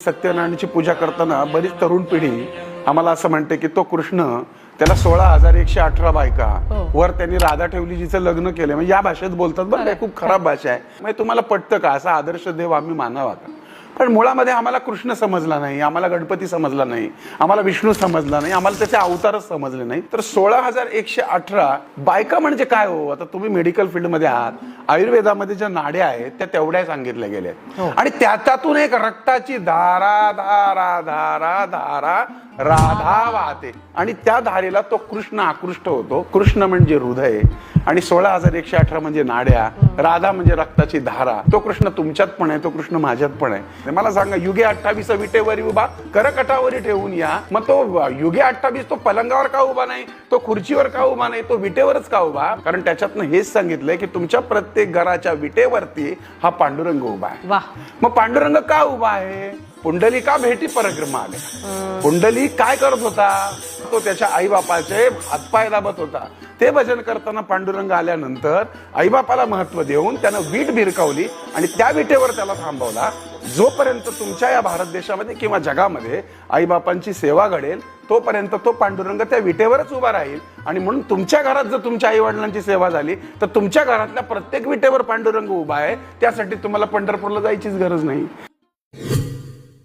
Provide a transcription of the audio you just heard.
सत्यनारायणाची पूजा करताना बरीच तरुण पिढी आम्हाला असं म्हणते की तो कृष्ण, त्याला 16,118 बायका, वर त्यांनी राधा ठेवली जिचं लग्न केलं. म्हणजे या भाषेत बोलतात बरं, काय खूप खराब भाषा आहे. म्हणजे तुम्हाला पटतं का असा आदर्श देव आम्ही मानावा का? पण मुळामध्ये आम्हाला कृष्ण समजला नाही, आम्हाला गणपती समजला नाही, आम्हाला विष्णू समजला नाही, आम्हाला त्याचे अवतारच समजले नाही. तर 16,118 बायका म्हणजे काय हो? आता तुम्ही मेडिकल फील्डमध्ये आहात, आयुर्वेदामध्ये ज्या नाड्या आहेत त्या तेवढ्या सांगितल्या गेल्या आणि त्यातून एक रक्ताची धारा धारा धारा धारा राधा वाहते आणि त्या धारेला तो कृष्ण आकृष्ट होतो. कृष्ण म्हणजे हृदय आणि 16,118 म्हणजे नाड्या, राधा म्हणजे रक्ताची धारा. तो कृष्ण तुमच्यात पण आहे, तो कृष्ण माझ्यात पण आहे. मला सांगा, युगे 28 विटेवरी उभा करकटावरी ठेवून या. मग तो युगे 28 तो पलंगावर का उभा नाही, तो खुर्चीवर का उभा नाही, तो विटेवरच का उभा? कारण त्याच्यातनं हेच सांगितलंय की तुमच्या प्रत्येक घराच्या विटेवरती हा पांडुरंग उभा आहे. मग पांडुरंग का उभा आहे? पुंडलिका भेटी परिक्रमा आल्या. पुंडलिक काय करत होता? तो त्याच्या आईबापाचे हातपाय दाबत होता. ते भजन करताना पांडुरंग आल्यानंतर आईबापाला महत्व देऊन त्यानं वीट भिरकावली आणि त्या विटेवर त्याला थांबवला. जोपर्यंत तुमच्या या भारत देशामध्ये किंवा जगामध्ये आईबापांची सेवा घडेल तोपर्यंत तो पांडुरंग त्या विटेवरच उभा राहील. आणि म्हणून तुमच्या घरात जर तुमच्या आई वडिलांची सेवा झाली तर तुमच्या घरातल्या प्रत्येक विटेवर पांडुरंग उभा आहे. त्यासाठी तुम्हाला पंढरपूरला जायचीच गरज नाही.